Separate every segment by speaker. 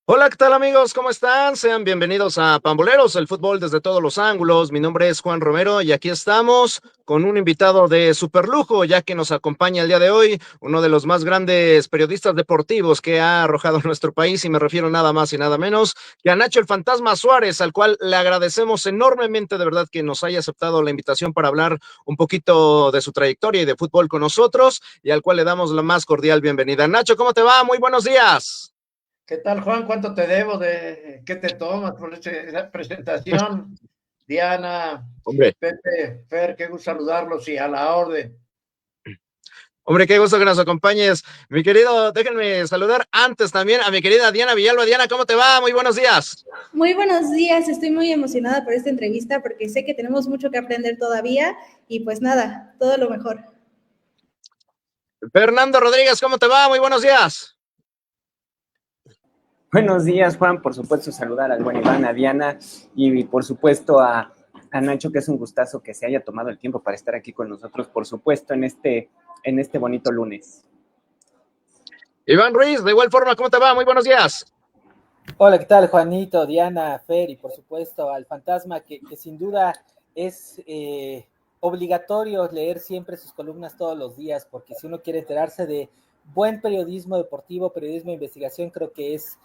Speaker 1: Hola, ¿qué tal amigos? ¿Cómo están? Sean bienvenidos a Pamboleros, el fútbol desde todos los ángulos. Mi nombre es Juan Romero y aquí estamos con un invitado de superlujo, ya que nos acompaña el día de hoy uno de los más grandes periodistas deportivos que ha arrojado nuestro país, y me refiero nada más y nada menos que a Nacho el Fantasma Suárez, al cual le agradecemos enormemente de verdad que nos haya aceptado la invitación para hablar un poquito de su trayectoria y de fútbol con nosotros, y al cual le damos la más cordial bienvenida. Nacho, ¿cómo te va? Muy buenos días.
Speaker 2: ¿Qué tal, Juan? ¿Cuánto te debo de qué te tomas por esa presentación? Diana,
Speaker 1: Hombre.
Speaker 2: Pepe, Fer, qué gusto saludarlos y a la orden.
Speaker 1: Hombre, qué gusto que nos acompañes. Mi querido, déjenme saludar antes también a mi querida Diana Villalba. Diana, ¿cómo te va? Muy buenos días.
Speaker 3: Muy buenos días, estoy muy emocionada por esta entrevista porque sé que tenemos mucho que aprender todavía y pues nada, todo lo mejor.
Speaker 1: Fernando Rodríguez, ¿cómo te va? Muy buenos días.
Speaker 4: Buenos días, Juan. Por supuesto, saludar al buen Iván, a Diana y por supuesto a Nacho, que es un gustazo que se haya tomado el tiempo para estar aquí con nosotros, por supuesto, en este bonito lunes.
Speaker 1: Iván Ruiz, de igual forma, ¿cómo te va? Muy buenos días.
Speaker 5: Hola, ¿qué tal, Juanito, Diana, Fer y por supuesto al fantasma que sin duda es obligatorio leer siempre sus columnas todos los días, porque si uno quiere enterarse de buen periodismo deportivo, periodismo de investigación, creo que es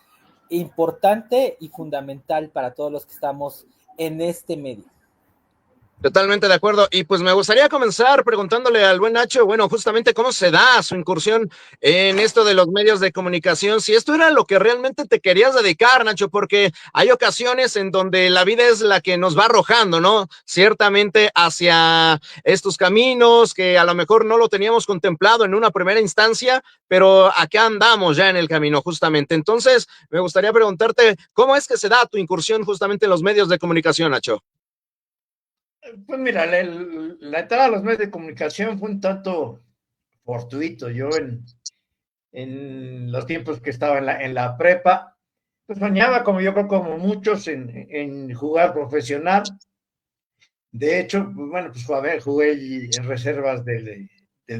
Speaker 5: importante y fundamental para todos los que estamos en este medio.
Speaker 1: Totalmente de acuerdo. Y pues me gustaría comenzar preguntándole al buen Nacho, bueno, justamente cómo se da su incursión en esto de los medios de comunicación, si esto era lo que realmente te querías dedicar, Nacho, porque hay ocasiones en donde la vida es la que nos va arrojando, ¿no? Ciertamente hacia estos caminos que a lo mejor no lo teníamos contemplado en una primera instancia, pero acá andamos ya en el camino, justamente. Entonces, me gustaría preguntarte, ¿cómo es que se da tu incursión justamente en los medios de comunicación, Nacho?
Speaker 2: Pues mira, la entrada a los medios de comunicación fue un tanto fortuito. Yo en los tiempos que estaba en la prepa, pues soñaba, como yo creo, como muchos, en jugar profesional. De hecho, pues bueno, pues a ver, jugué en reservas del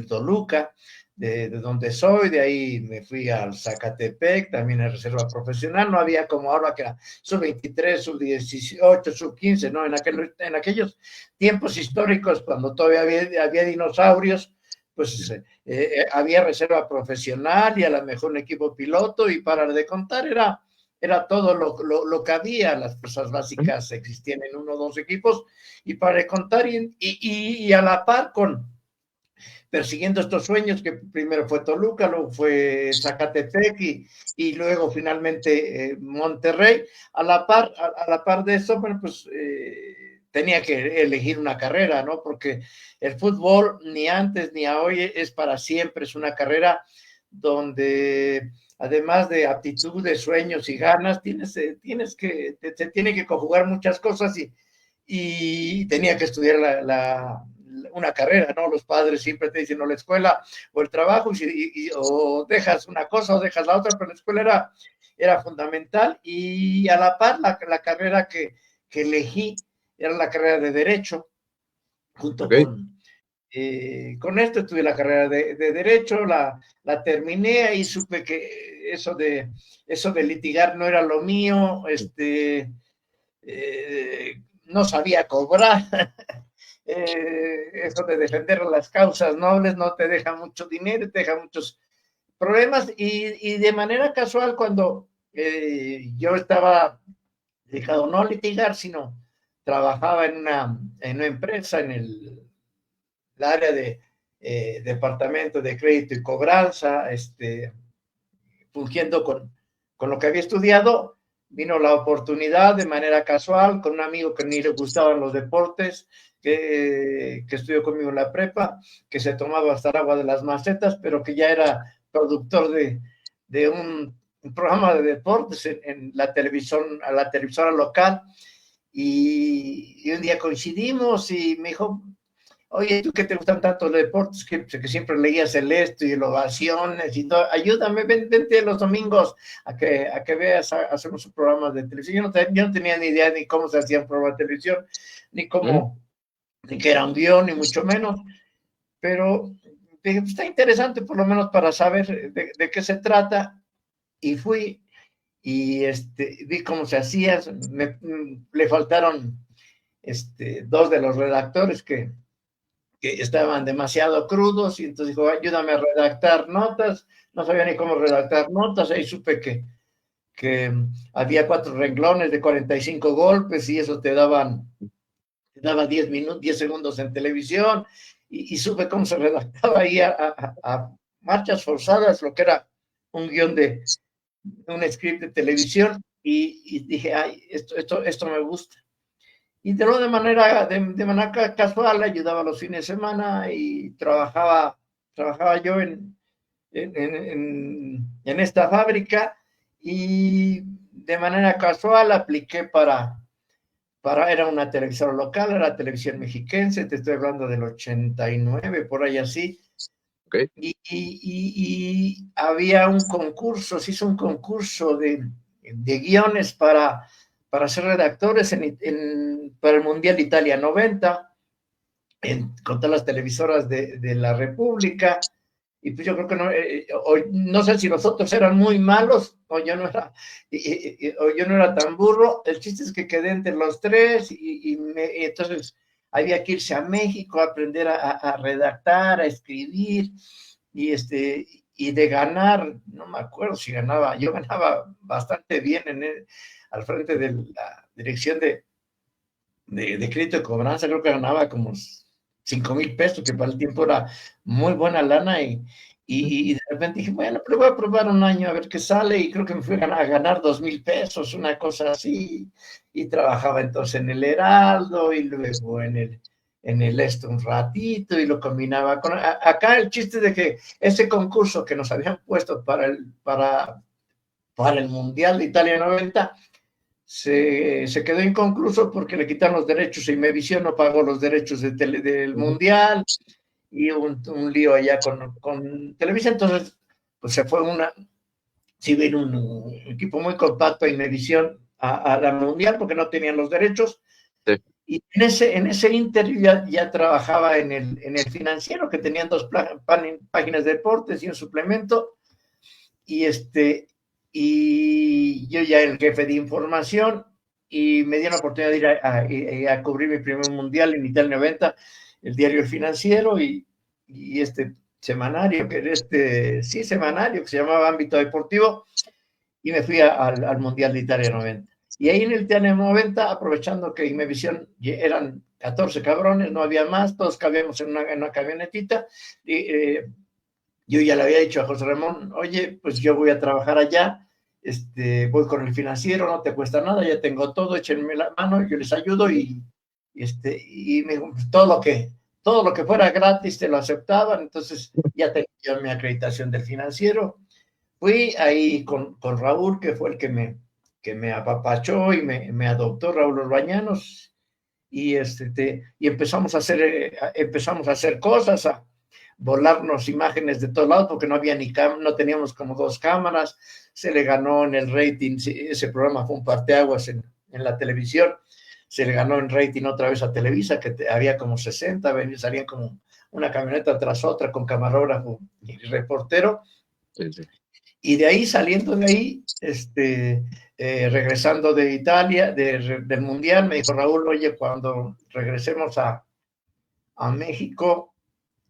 Speaker 2: Toluca, de donde soy, de ahí me fui al Zacatepec, también en reserva profesional. No había como ahora que era sub-23, sub-18, sub-15, ¿no? En aquellos tiempos históricos, cuando todavía había dinosaurios, pues había reserva profesional y a lo mejor un equipo piloto, y para de contar era todo lo que había. Las fuerzas básicas existían en uno o dos equipos, y para contar y a la par con persiguiendo estos sueños, que primero fue Toluca, luego fue Zacatepec y luego finalmente Monterrey. A la par de eso, bueno, pues tenía que elegir una carrera, ¿no? Porque el fútbol ni antes ni a hoy es para siempre, es una carrera donde además de aptitudes, sueños y ganas, se tiene que conjugar muchas cosas, y tenía que estudiar una carrera, ¿no? Los padres siempre te dicen, o la escuela o el trabajo, o dejas una cosa o dejas la otra, pero la escuela era fundamental, y a la par la carrera que elegí era la carrera de Derecho, junto
Speaker 1: Ok.
Speaker 2: con esto estudié la carrera de Derecho, la terminé y supe que eso de litigar no era lo mío. No sabía cobrar. Eso de defender las causas nobles no te deja mucho dinero, te deja muchos problemas, y de manera casual, cuando yo estaba dedicado no a litigar, sino trabajaba en una empresa en el área de departamento de crédito y cobranza, fungiendo con lo que había estudiado. Vino la oportunidad de manera casual con un amigo que ni le gustaban los deportes, que estudió conmigo en la prepa, que se tomaba hasta el agua de las macetas, pero que ya era productor de un programa de deportes en la televisión, a la televisora local. Y un día coincidimos y me dijo, oye, tú que te gustan tanto los deportes, que siempre leías el esto y el ovaciones y todo, ayúdame, vente los domingos a que veas, hacemos un programa de televisión. Yo no tenía ni idea ni cómo se hacía un programa de televisión, ni cómo, ni que era un guión, ni mucho menos, pero dije, pues, está interesante por lo menos para saber de qué se trata, y fui. y vi cómo se hacía, le faltaron dos de los redactores que estaban demasiado crudos, y entonces dijo, ayúdame a redactar notas. No sabía ni cómo redactar notas, ahí supe que había 4 renglones de 45 golpes, y eso te daba 10 minutos, 10 segundos en televisión, y supe cómo se redactaba ahí a marchas forzadas, lo que era un guión de un script de televisión, y dije, ay, esto me gusta. Y de manera casual ayudaba los fines de semana, y trabajaba yo en esta fábrica, y de manera casual apliqué era una televisora local, era televisión mexiquense, te estoy hablando del 89, por ahí así.
Speaker 1: Okay.
Speaker 2: Y había un concurso, se hizo un concurso de guiones para ser redactores para el Mundial Italia 90, con todas las televisoras de la República. Y pues yo creo que no sé si los otros eran muy malos, o yo no era tan burro. El chiste es que quedé entre los 3, y entonces había que irse a México a aprender a redactar, a escribir, y de ganar, no me acuerdo si ganaba, yo ganaba bastante bien al frente de la dirección de crédito de cobranza. Creo que ganaba como 5,000 pesos, que para el tiempo era muy buena lana, y de repente dije, bueno, pero voy a probar un año a ver qué sale, y creo que me fui a ganar 2,000 pesos, una cosa así, y trabajaba entonces en el Heraldo, y luego en el un ratito, y lo combinaba con... Acá el chiste de que ese concurso que nos habían puesto para el Mundial de Italia 90, se quedó inconcluso porque le quitaron los derechos, y Imevisión no pagó los derechos del Mundial, y un lío allá con Televisa. Entonces pues se fue un equipo muy compacto a Imevisión a la Mundial, porque no tenían los derechos.
Speaker 1: Sí.
Speaker 2: Y en ese inter ya trabajaba en el Financiero, que tenían 2 páginas de deportes y un suplemento, y y yo ya era el jefe de información, y me dieron la oportunidad de ir a cubrir mi primer mundial en Italia 90, el diario El Financiero, y semanario, semanario que se llamaba Ámbito Deportivo, y me fui al Mundial de Italia 90. Y ahí en el Italia 90, aprovechando que Imevisión eran 14 cabrones, no había más, todos cabíamos en una camionetita, y yo ya le había dicho a José Ramón, oye, pues yo voy a trabajar allá, voy con el Financiero, no te cuesta nada, ya tengo todo, échenme la mano, yo les ayudo, y me dijo, pues todo lo que fuera gratis te lo aceptaban. Entonces ya tenía yo mi acreditación del Financiero. Fui ahí con Raúl, que fue el que me apapachó y me adoptó, Raúl Orbañanos, y empezamos a hacer cosas, a volarnos imágenes de todos lados, porque no había no teníamos como 2 cámaras. Se le ganó en el rating, ese programa fue un parteaguas en la televisión, se le ganó en rating otra vez a Televisa, que había como 60, salían como una camioneta tras otra con camarógrafo y reportero.
Speaker 1: Sí, sí.
Speaker 2: Y de ahí, saliendo de ahí, regresando de Italia, del Mundial, me dijo Raúl, oye, cuando regresemos a México,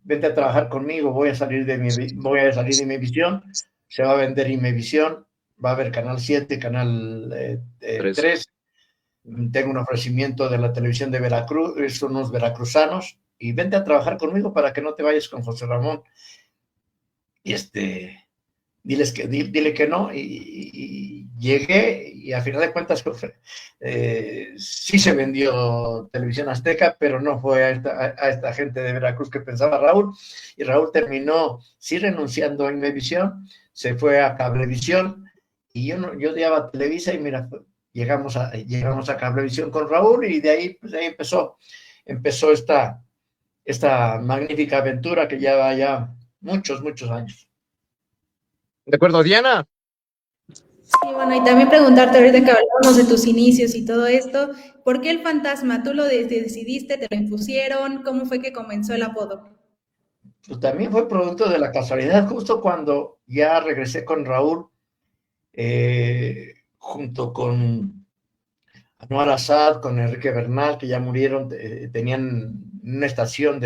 Speaker 2: vente a trabajar conmigo, voy a salir de Imevisión, se va a vender Imevisión, va a haber Canal 7, Canal 3, tengo un ofrecimiento de la televisión de Veracruz, son unos veracruzanos, y vente a trabajar conmigo para que no te vayas con José Ramón. Y dile que no, y llegué, y a final de cuentas sí se vendió Televisión Azteca, pero no fue a esta gente de Veracruz que pensaba Raúl, y Raúl terminó sí renunciando a Imevisión, se fue a Cablevisión, y yo odiaba Televisa, y mira, llegamos a Cablevisión con Raúl, y de ahí empezó esta magnífica aventura que lleva ya muchos años.
Speaker 1: De acuerdo, Diana.
Speaker 3: Sí, bueno, y también preguntarte, ahorita que hablábamos de tus inicios y todo esto, ¿por qué el fantasma? ¿Tú lo decidiste, te lo impusieron? ¿Cómo fue que comenzó el apodo?
Speaker 2: Pues también fue producto de la casualidad. Justo cuando ya regresé con Raúl, junto con Anwar Assad, con Enrique Bernal, que ya murieron, tenían una estación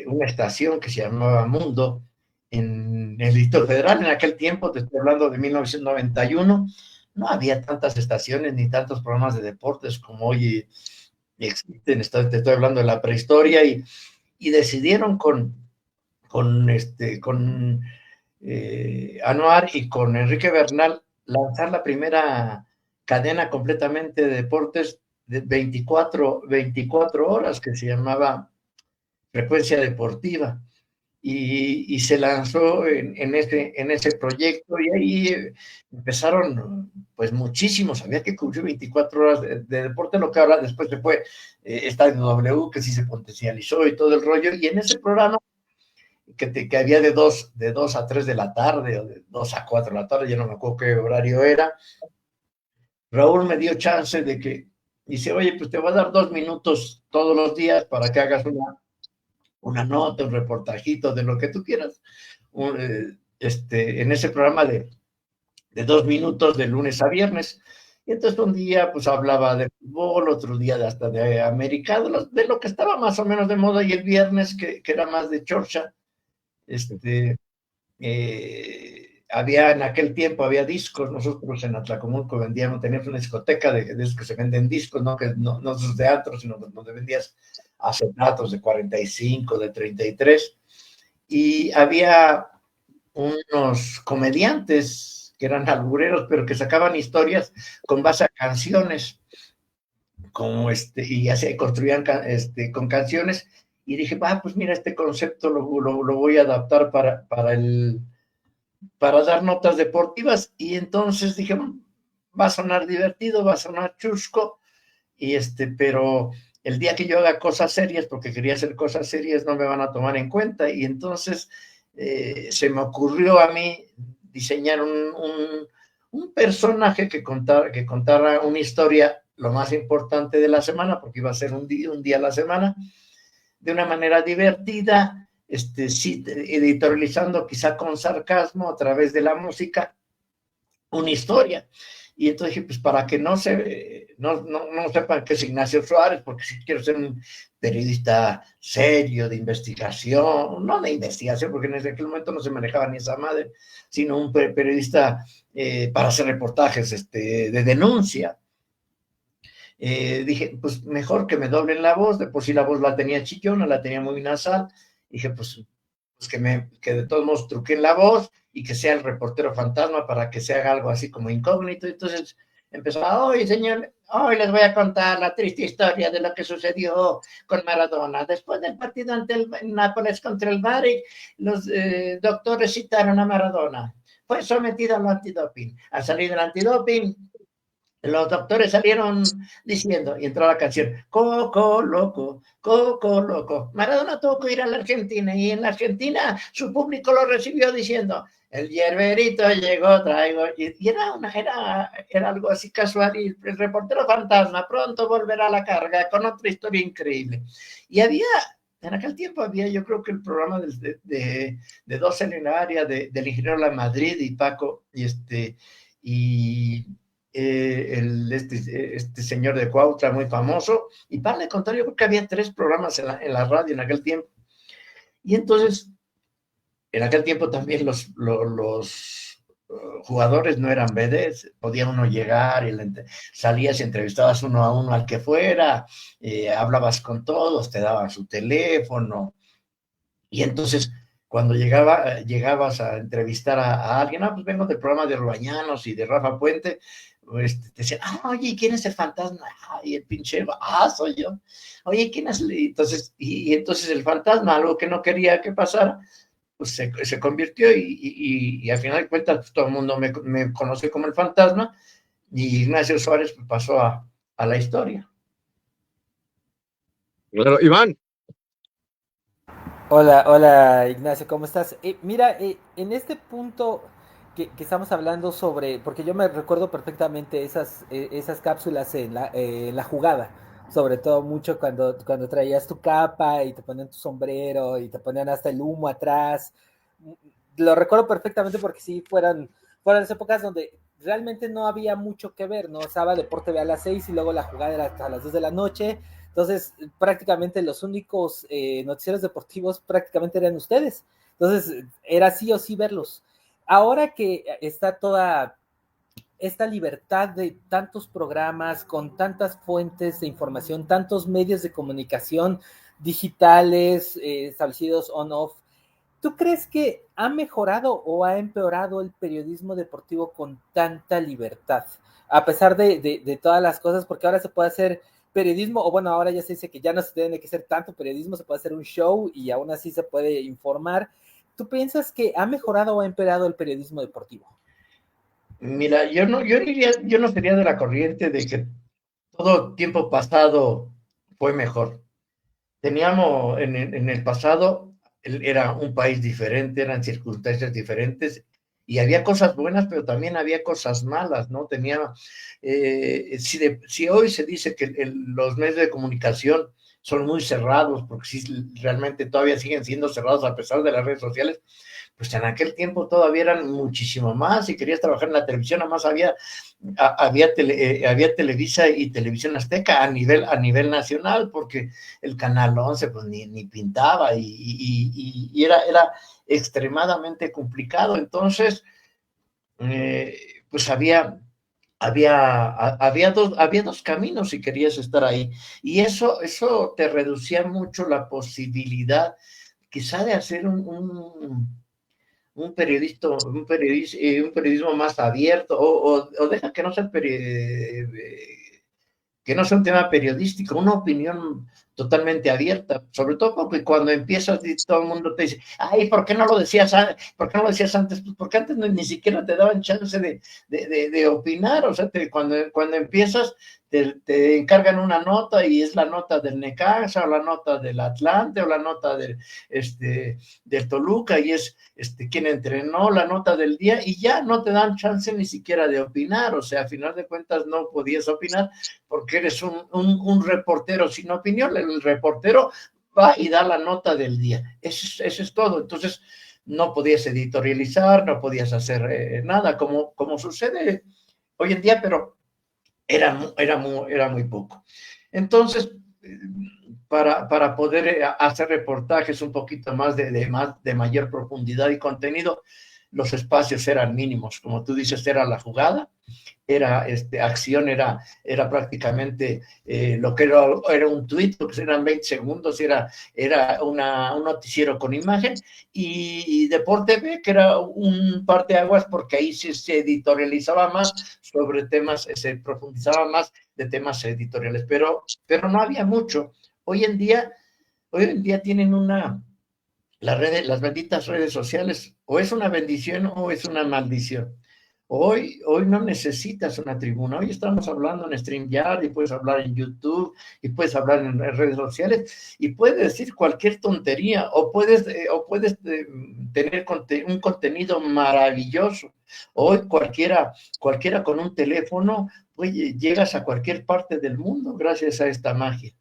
Speaker 2: una estación que se llamaba Mundo en el Distrito Federal. En aquel tiempo, te estoy hablando de 1991, no había tantas estaciones ni tantos programas de deportes como hoy existen. Te estoy hablando de la prehistoria, y decidieron con Anuar y con Enrique Bernal lanzar la primera cadena completamente de deportes de 24 horas, que se llamaba Frecuencia Deportiva, y se lanzó en ese proyecto, y ahí empezaron pues muchísimos, había que cubrir 24 horas de deporte, lo que ahora después se fue Estadio W, que sí se potencializó y todo el rollo, y en ese programa que había de 2 a 3 de la tarde, o de 2 a 4 de la tarde, ya no me acuerdo qué horario era. Raúl me dio chance de que, dice, oye, pues te voy a dar 2 minutos todos los días para que hagas una nota, un reportajito de lo que tú quieras, en ese programa de 2 minutos de lunes a viernes. Y entonces un día pues hablaba de fútbol, otro día hasta de americano, de lo que estaba más o menos de moda, y el viernes que era más de chorcha. Había en aquel tiempo, había discos. Nosotros en Atlacomulco vendíamos, teníamos una discoteca de esos que se venden discos, no esos de antro, sino donde vendías acetatos de 45, de 33, y había unos comediantes que eran albureros, pero que sacaban historias con base a canciones, y así construían con canciones, y dije, pues mira, este concepto lo voy a adaptar para dar notas deportivas. Y entonces dije, va a sonar divertido, va a sonar chusco, pero el día que yo haga cosas serias, porque quería hacer cosas serias, no me van a tomar en cuenta. Y entonces se me ocurrió a mí diseñar un personaje que contara una historia, lo más importante de la semana, porque iba a ser un día a la semana, de una manera divertida, sí, editorializando quizá con sarcasmo a través de la música, una historia. Y entonces dije, pues para que no sepan qué es Ignacio Suárez, porque si quiero ser un periodista serio, de investigación, no de investigación, porque en aquel momento no se manejaba ni esa madre, sino un periodista para hacer reportajes de denuncia. Dije, pues mejor que me doblen la voz, de por sí la voz la tenía chillona, la tenía muy nasal. Dije, pues que de todos modos truquen la voz y que sea el reportero fantasma para que se haga algo así como incógnito. Entonces empezó, hoy señor, hoy les voy a contar la triste historia de lo que sucedió con Maradona. Después del partido ante el Nápoles contra el Bari, los doctores citaron a Maradona. Fue sometido al antidoping. Al salir del antidoping, los doctores salieron diciendo, y entró la canción, Coco Loco, Coco Loco. Maradona tuvo que ir a la Argentina, y en la Argentina su público lo recibió diciendo, el hierberito llegó, traigo, y era algo así casual, y el reportero fantasma pronto volverá a la carga con otra historia increíble. Y en aquel tiempo había, yo creo que el programa de dos en el área, del ingeniero La Madrid y Paco, y este señor de Cuautla muy famoso, y para de contar, yo creo que había 3 programas en la radio en aquel tiempo. Y entonces, en aquel tiempo también los jugadores no eran vedettes, podía uno llegar y salías y entrevistabas uno a uno al que fuera, hablabas con todos, te daban su teléfono, y entonces cuando llegabas a entrevistar a alguien, pues vengo del programa de Rubañanos y de Rafa Puente, te decían, oye, ¿quién es el fantasma? Ay, el pinche, soy yo. Oye, ¿quién es? Entonces, y entonces el fantasma, algo que no quería que pasara, pues se convirtió, y al final de cuentas, pues, todo el mundo me conoce como el fantasma, y Ignacio Suárez pasó a la historia.
Speaker 1: Claro, Iván.
Speaker 5: Hola Ignacio, ¿cómo estás? Mira, en este punto que estamos hablando sobre, porque yo me recuerdo perfectamente esas cápsulas en la jugada, sobre todo mucho cuando traías tu capa y te ponían tu sombrero y te ponían hasta el humo atrás. Lo recuerdo perfectamente porque sí, fueron las épocas donde realmente no había mucho que ver, ¿no? Estaba Deporte B a las 6 y luego la jugada era hasta las 2 de la noche. Entonces, prácticamente los únicos noticieros deportivos prácticamente eran ustedes. Entonces, era sí o sí verlos. Ahora que está toda esta libertad de tantos programas, con tantas fuentes de información, tantos medios de comunicación digitales establecidos on-off, ¿tú crees que ha mejorado o ha empeorado el periodismo deportivo con tanta libertad? A pesar de todas las cosas, porque ahora se puede hacer periodismo, o bueno, ahora ya se dice que ya no se tiene que hacer tanto periodismo, se puede hacer un show y aún así se puede informar. ¿Tú piensas que ha mejorado o ha empeorado el periodismo deportivo?
Speaker 2: Mira, yo no sería de la corriente de que todo tiempo pasado fue mejor. Teníamos en el pasado, era un país diferente, eran circunstancias diferentes y había cosas buenas, pero también había cosas malas, ¿no? Si hoy se dice que los medios de comunicación son muy cerrados, porque sí, realmente todavía siguen siendo cerrados a pesar de las redes sociales, pues en aquel tiempo todavía eran muchísimo más. Si querías trabajar en la televisión, nada más había Televisa y Televisión Azteca a nivel nacional, porque el Canal 11 pues ni pintaba y era extremadamente complicado. Entonces, pues había dos caminos si querías estar ahí, y eso te reducía mucho la posibilidad quizá de hacer un periodismo más abierto, o deja que no sea un tema periodístico, una opinión totalmente abierta, sobre todo porque cuando empiezas todo el mundo te dice, ay, ¿por qué no lo decías antes? Pues porque antes ni siquiera te daban chance de opinar. O sea, cuando empiezas te encargan una nota y es la nota del Necaxa o la nota del Atlante o la nota del Toluca y es quien entrenó, la nota del día, y ya no te dan chance ni siquiera de opinar. O sea, a final de cuentas no podías opinar porque eres un reportero sin opinión. El reportero va y da la nota del día. Eso es todo. Entonces, no podías editorializar, no podías hacer nada, como sucede hoy en día, pero era muy poco. Entonces, para poder hacer reportajes un poquito más de mayor profundidad y contenido, los espacios eran mínimos. Como tú dices, era la jugada, era acción, era prácticamente lo que era un tuit, lo que eran 20 segundos, era un noticiero con imagen, y Deporte B, que era un parteaguas, porque ahí se editorializaba más sobre temas, se profundizaba más de temas editoriales, pero no había mucho. Hoy en día tienen las benditas redes sociales, o es una bendición o es una maldición. Hoy no necesitas una tribuna. Hoy estamos hablando en StreamYard, y puedes hablar en YouTube, y puedes hablar en redes sociales, y puedes decir cualquier tontería, o puedes tener un contenido maravilloso. Hoy cualquiera con un teléfono, pues, llegas a cualquier parte del mundo gracias a esta magia.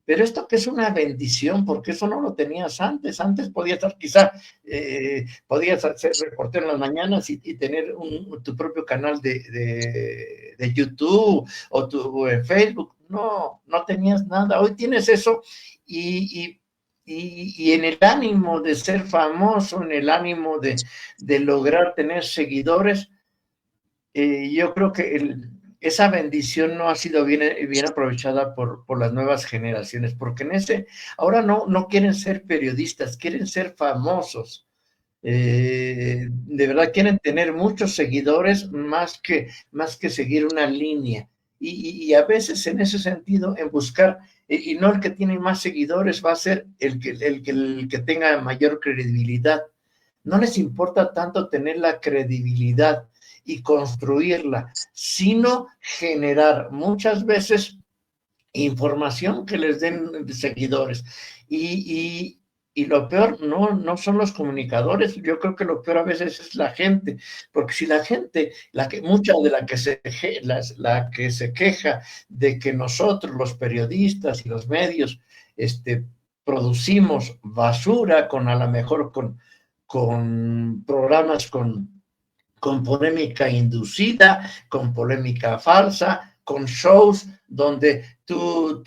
Speaker 2: Pero esto que es una bendición, porque eso no lo tenías antes. Antes podías estar, quizá, podías ser reportero en las mañanas y tener tu propio canal de YouTube o tu Facebook. No tenías nada. Hoy tienes eso, y en el ánimo de ser famoso, en el ánimo de lograr tener seguidores, yo creo que esa bendición no ha sido bien aprovechada por las nuevas generaciones, porque ahora no quieren ser periodistas, quieren ser famosos. De verdad quieren tener muchos seguidores más que seguir una línea. Y a veces en ese sentido, en buscar, y no el que tiene más seguidores va a ser el que tenga mayor credibilidad. No les importa tanto tener la credibilidad y construirla, sino generar muchas veces información que les den seguidores. Y lo peor no son los comunicadores. Yo creo que lo peor a veces es la gente, porque si la gente, mucha de la que se queja de que nosotros, los periodistas y los medios, producimos basura, a lo mejor con programas con con polémica inducida, con polémica falsa, con shows donde tú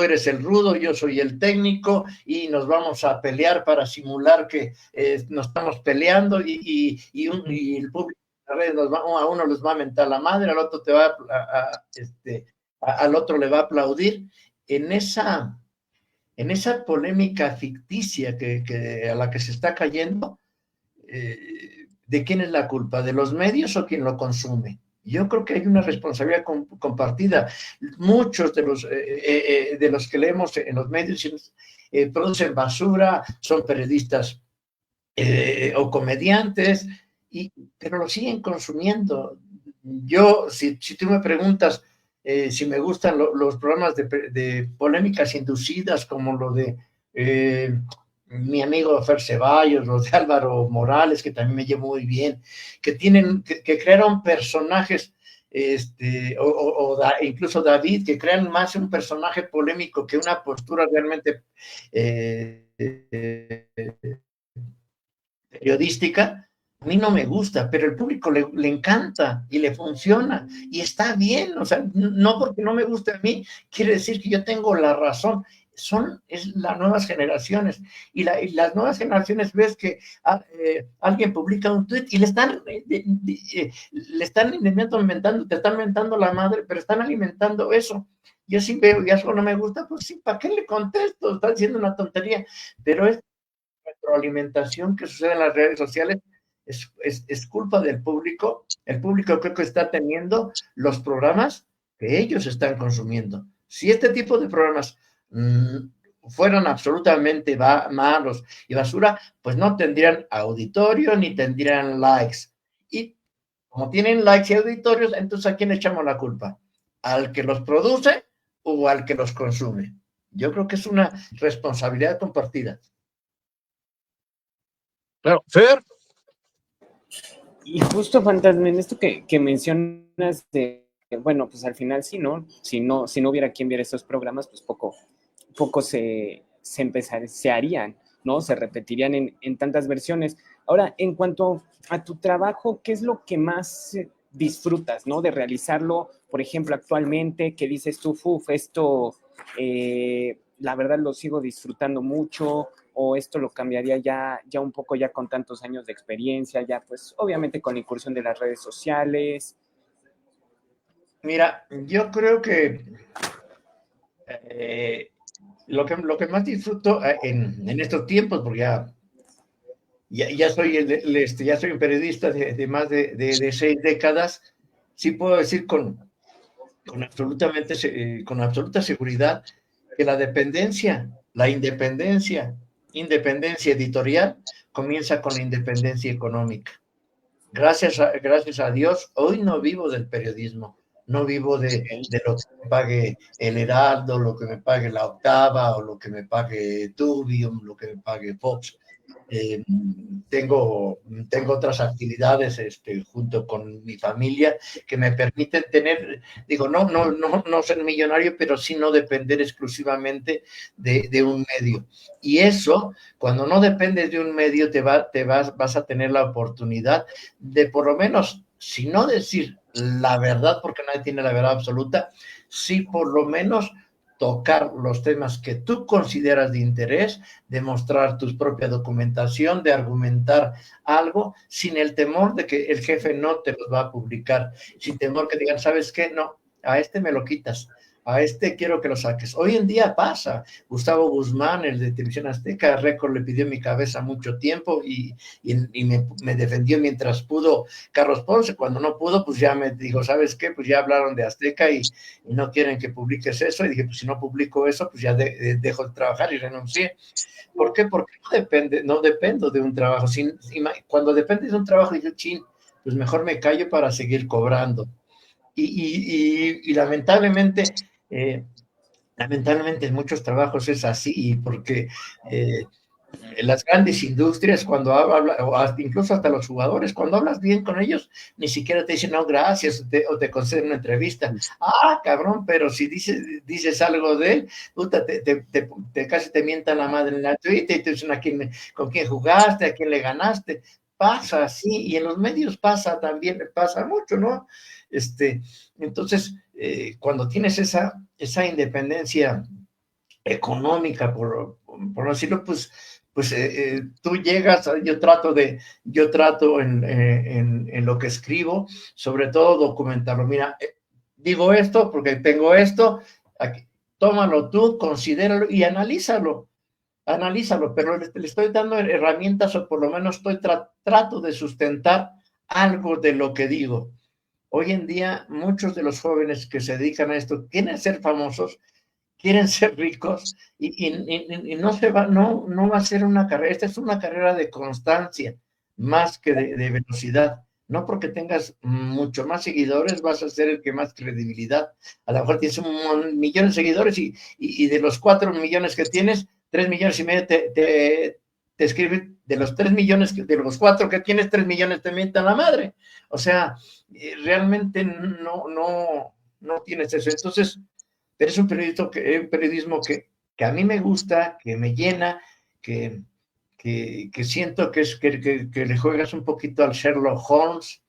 Speaker 2: eres el rudo, yo soy el técnico y nos vamos a pelear para simular que nos estamos peleando y el público en las redes a uno les va a mentar la madre, al otro al otro le va a aplaudir. En esa polémica ficticia a la que se está cayendo, ¿de quién es la culpa? ¿De los medios o quien lo consume? Yo creo que hay una responsabilidad compartida. Muchos de los que leemos en los medios producen basura, son periodistas o comediantes, pero lo siguen consumiendo. Yo, si tú me preguntas si me gustan los programas de polémicas inducidas, como lo de mi amigo Fer Ceballos, los de Álvaro Morales, que también me llevo muy bien, que crearon personajes, incluso David, que crean más un personaje polémico que una postura realmente periodística. A mí no me gusta, pero el público le encanta y le funciona y está bien. O sea, no porque no me guste a mí quiere decir que yo tengo la razón. Es las nuevas generaciones y las nuevas generaciones ves que alguien publica un tweet y le están inventando, te están inventando la madre, pero están alimentando eso. Yo sí veo y eso no me gusta, pues sí, ¿para qué le contesto? Está diciendo una tontería, pero es retroalimentación que sucede en las redes sociales. Es culpa del público. El público creo que está teniendo los programas que ellos están consumiendo. Si este tipo de programas fueran absolutamente malos y basura, pues no tendrían auditorio ni tendrían likes. Y como tienen likes y auditorios, entonces ¿a quién echamos la culpa? ¿Al que los produce o al que los consume? Yo creo que es una responsabilidad compartida.
Speaker 1: Claro, Fer.
Speaker 4: Y justo, Fantasma, en esto que mencionas de, bueno, pues al final sí, ¿no? Si no hubiera quien viera estos programas, pues poco se harían, ¿no? Se repetirían en tantas versiones. Ahora, en cuanto a tu trabajo, ¿qué es lo que más disfrutas, ¿no? De realizarlo, por ejemplo, actualmente, que dices tú, esto, la verdad lo sigo disfrutando mucho, o esto lo cambiaría ya un poco ya con tantos años de experiencia, ya pues obviamente con la incursión de las redes sociales.
Speaker 2: Mira, yo creo que lo que más disfruto en estos tiempos, porque ya soy un periodista de más de 6 décadas, sí puedo decir con absoluta seguridad que la independencia editorial comienza con la independencia económica. Gracias a Dios, hoy no vivo del periodismo, no vivo de lo que me pague el Heraldo, lo que me pague La Octava, o lo que me pague Tubium, lo que me pague Fox. Tengo otras actividades junto con mi familia que me permiten tener, digo, no ser millonario, pero sí no depender exclusivamente de un medio. Y eso, cuando no dependes de un medio, vas a tener la oportunidad de, por lo menos, si no decir la verdad, porque nadie tiene la verdad absoluta, sí por lo menos tocar los temas que tú consideras de interés, de mostrar tu propia documentación, de argumentar algo, sin el temor de que el jefe no te los va a publicar, sin temor que digan, ¿sabes qué? No, a este me lo quitas, a este quiero que lo saques. Hoy en día pasa. Gustavo Guzmán, el de Televisión Azteca, Récord le pidió mi cabeza mucho tiempo y me defendió mientras pudo Carlos Ponce. Cuando no pudo, pues ya me dijo, ¿sabes qué? Pues ya hablaron de Azteca y no quieren que publiques eso. Y dije, pues si no publico eso, pues ya dejo de trabajar y renuncié. ¿Por qué? Porque no dependo de un trabajo. Cuando dependes de un trabajo, dije, chin, pues mejor me callo para seguir cobrando. Y lamentablemente en muchos trabajos es así, porque las grandes industrias, cuando incluso hasta los jugadores, cuando hablas bien con ellos, ni siquiera te dicen, no, gracias, o te conceden una entrevista. Ah, cabrón, pero si dices algo de él, puta, casi te mientan la madre en la Twitter y te dicen con quién jugaste, a quién le ganaste. pasa, sí, y en los medios pasa también, pasa mucho, ¿no? Entonces, cuando tienes esa independencia económica, por decirlo, pues tú llegas, yo trato en lo que escribo, sobre todo documentarlo. Mira, digo esto porque tengo esto, aquí, tómalo tú, considéralo y analízalo, pero le estoy dando herramientas o por lo menos trato de sustentar algo de lo que digo. Hoy en día, muchos de los jóvenes que se dedican a esto quieren ser famosos, quieren ser ricos y no va a ser una carrera. Esta es una carrera de constancia más que de velocidad. No porque tengas mucho más seguidores vas a ser el que más credibilidad. A lo mejor tienes un millón de seguidores y de los 4 millones que tienes, 3 millones y medio te escriben, de los 3 millones, de los 4 que tienes, 3 millones te mientan la madre. O sea, realmente no tienes eso. Entonces, pero es un periodismo que a mí me gusta, que me llena, que siento que le juegas un poquito al Sherlock Holmes.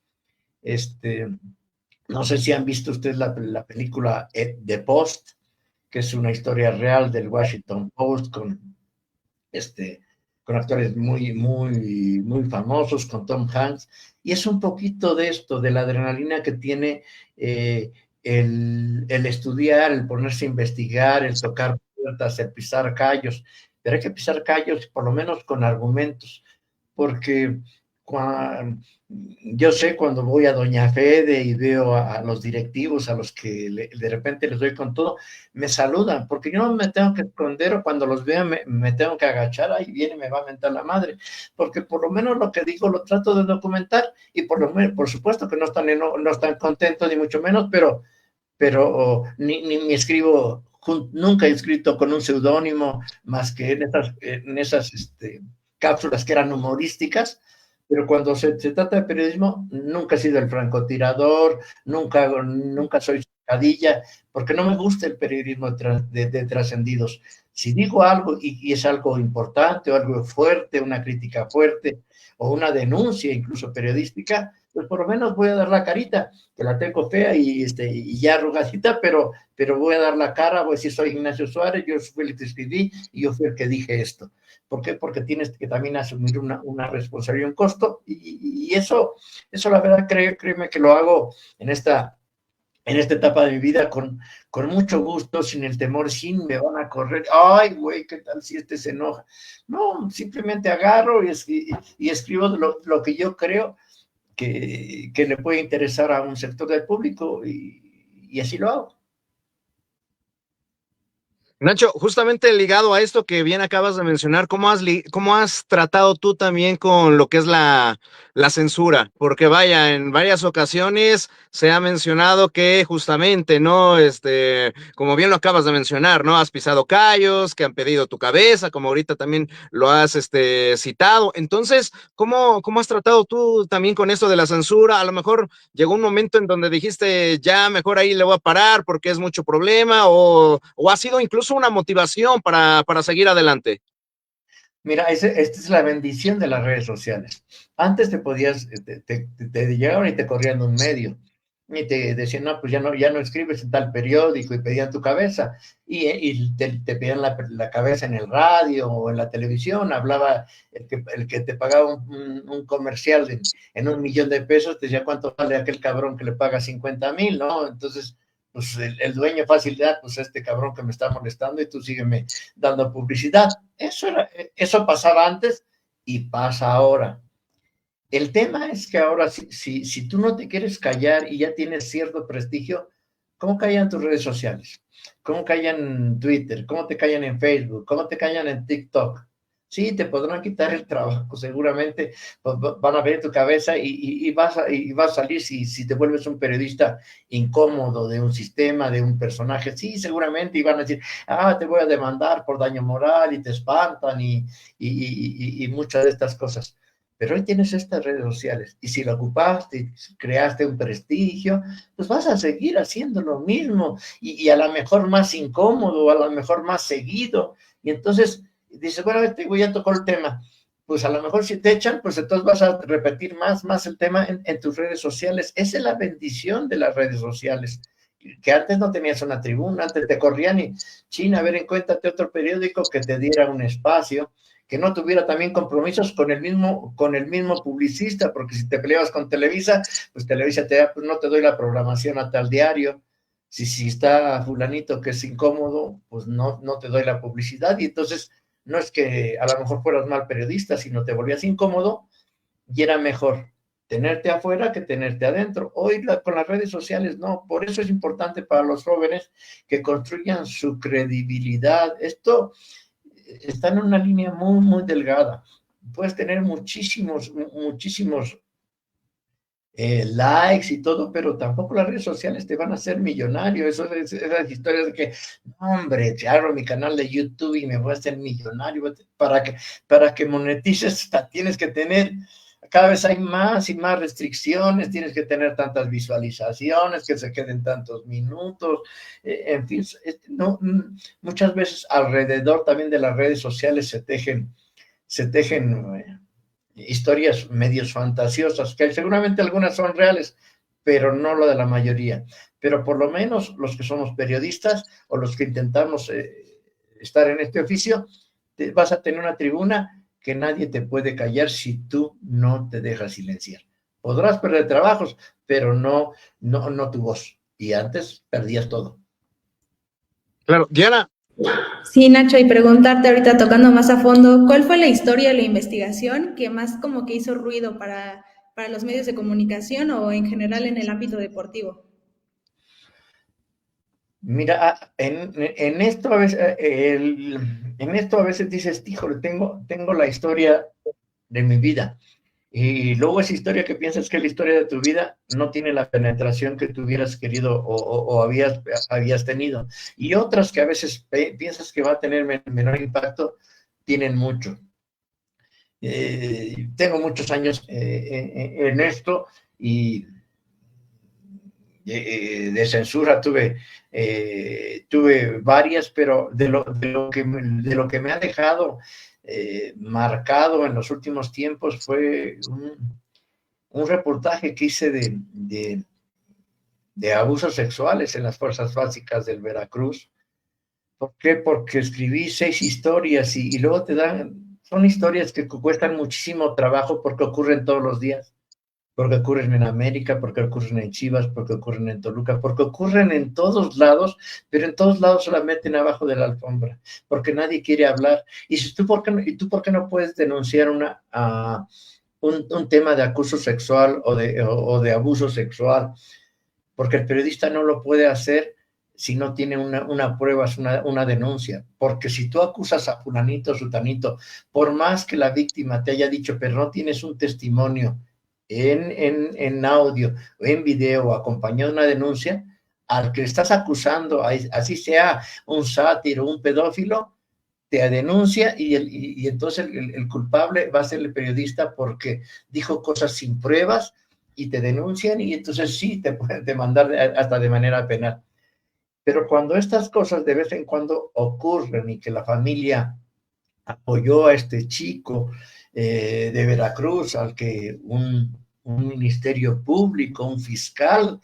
Speaker 2: No sé si han visto ustedes la película The Post, que es una historia real del Washington Post con actores muy famosos, con Tom Hanks, y es un poquito de esto, de la adrenalina que tiene el estudiar, el ponerse a investigar, el tocar puertas, el pisar callos, pero hay que pisar callos por lo menos con argumentos, porque yo sé cuando voy a Doña Fede y veo a los directivos, a los que de repente les doy con todo, me saludan, porque yo no me tengo que esconder o cuando los vea me tengo que agachar, ahí viene y me va a mentar la madre, porque por lo menos lo que digo lo trato de documentar y por supuesto que no están contentos ni mucho menos, pero ni escribo, nunca he escrito con un seudónimo más que en esas cápsulas que eran humorísticas, pero cuando se trata de periodismo, nunca he sido el francotirador, nunca soy sacadilla, porque no me gusta el periodismo de trascendidos. Si digo algo y es algo importante o algo fuerte, una crítica fuerte o una denuncia incluso periodística, pues por lo menos voy a dar la carita, que la tengo fea y ya arrugadita, pero voy a dar la cara, voy a decir soy Ignacio Suárez, yo fui el que escribí y yo fui el que dije esto. ¿Por qué? Porque tienes que también asumir una responsabilidad y un costo, y eso la verdad, créeme que lo hago en esta etapa de mi vida con mucho gusto, sin el temor, sin me van a correr, ay, güey, ¿qué tal si se enoja? No, simplemente agarro y escribo lo que yo creo que le puede interesar a un sector del público y así lo hago.
Speaker 1: Nacho, justamente ligado a esto que bien acabas de mencionar, ¿cómo has tratado tú también con lo que es la censura? Porque vaya, en varias ocasiones se ha mencionado que justamente, ¿no? Como bien lo acabas de mencionar, ¿no? Has pisado callos, que han pedido tu cabeza, como ahorita también lo has citado. Entonces, ¿cómo has tratado tú también con esto de la censura? A lo mejor llegó un momento en donde dijiste, ya mejor ahí le voy a parar porque es mucho problema, o ha sido incluso una motivación para seguir adelante.
Speaker 2: Mira, esta es la bendición de las redes sociales. Antes te llegaban y te corrían un medio y te decían, no, pues ya no escribes en tal periódico y pedían tu cabeza y te pedían la cabeza en el radio o en la televisión. Hablaba el que te pagaba un comercial en $1 millón, te decía cuánto vale aquel cabrón que le paga 50,000, ¿no? Entonces, pues el dueño fácil de pues este cabrón que me está molestando y tú sígueme dando publicidad. Eso pasaba antes y pasa ahora. El tema es que ahora, si tú no te quieres callar y ya tienes cierto prestigio, ¿cómo callan tus redes sociales? ¿Cómo callan en Twitter? ¿Cómo te callan en Facebook? ¿Cómo te callan en TikTok? Sí, te podrán quitar el trabajo, seguramente van a ver tu cabeza y vas a salir si te vuelves un periodista incómodo de un sistema, de un personaje, sí, seguramente, y van a decir, te voy a demandar por daño moral y te espantan y muchas de estas cosas. Pero hoy tienes estas redes sociales y si lo ocupaste y creaste un prestigio, pues vas a seguir haciendo lo mismo y a lo mejor más incómodo, a lo mejor más seguido. Y entonces dices, bueno, voy a tocar el tema. pues a lo mejor si te echan, pues entonces vas a repetir más el tema en tus redes sociales. Esa es la bendición de las redes sociales, que antes no tenías una tribuna, antes te corrían y, China, a ver, encuéntrate otro periódico que te diera un espacio, que no tuviera también compromisos con el mismo publicista, porque si te peleabas con Televisa, pues Televisa te da, pues no te doy la programación a tal diario. Si está fulanito que es incómodo, pues no te doy la publicidad, y entonces no es que a lo mejor fueras mal periodista, sino te volvías incómodo y era mejor tenerte afuera que tenerte adentro. Hoy con las redes sociales no, por eso es importante para los jóvenes que construyan su credibilidad. Esto está en una línea muy delgada. Puedes tener muchísimos likes y todo, pero tampoco las redes sociales te van a hacer millonario. Esas historias de que, no, hombre, te abro mi canal de YouTube y me voy a hacer millonario. Para que monetices tienes que tener, cada vez hay más y más restricciones, tienes que tener tantas visualizaciones, que se queden tantos minutos, en fin, muchas veces alrededor también de las redes sociales se tejen historias medios fantasiosas, que seguramente algunas son reales, pero no lo de la mayoría. Pero por lo menos los que somos periodistas o los que intentamos estar en este oficio, vas a tener una tribuna que nadie te puede callar si tú no te dejas silenciar. Podrás perder trabajos, pero no tu voz. Y antes perdías todo.
Speaker 1: Claro, Diana.
Speaker 3: Sí, Nacho, y preguntarte ahorita tocando más a fondo, ¿cuál fue la historia de la investigación que más como que hizo ruido para los medios de comunicación o en general en el ámbito deportivo?
Speaker 2: Mira, en esto a veces dices, híjole, tengo la historia de mi vida. Y luego esa historia que piensas que es la historia de tu vida no tiene la penetración que tú hubieras querido o habías tenido. Y otras que a veces piensas que va a tener menor impacto, tienen mucho. Tengo muchos años en esto y de censura tuve varias, pero de lo que me ha dejado marcado en los últimos tiempos fue un reportaje que hice de abusos sexuales en las fuerzas básicas del Veracruz. ¿Por qué? Porque escribí 6 historias y luego son historias que cuestan muchísimo trabajo porque ocurren todos los días, porque ocurren en América, porque ocurren en Chivas, porque ocurren en Toluca, porque ocurren en todos lados, pero en todos lados se la meten abajo de la alfombra, porque nadie quiere hablar. Y tú por qué no puedes denunciar un tema de acoso sexual o de abuso sexual? Porque el periodista no lo puede hacer si no tiene una prueba, una denuncia. Porque si tú acusas a fulanito, sutanito, por más que la víctima te haya dicho, pero no tienes un testimonio en audio o en video acompañado de una denuncia, al que estás acusando, así sea un sátiro, un pedófilo, te denuncia y entonces el culpable va a ser el periodista porque dijo cosas sin pruebas y te denuncian y entonces sí te pueden demandar hasta de manera penal. Pero cuando estas cosas de vez en cuando ocurren y que la familia apoyó a este chico de Veracruz, al que un ministerio público, un fiscal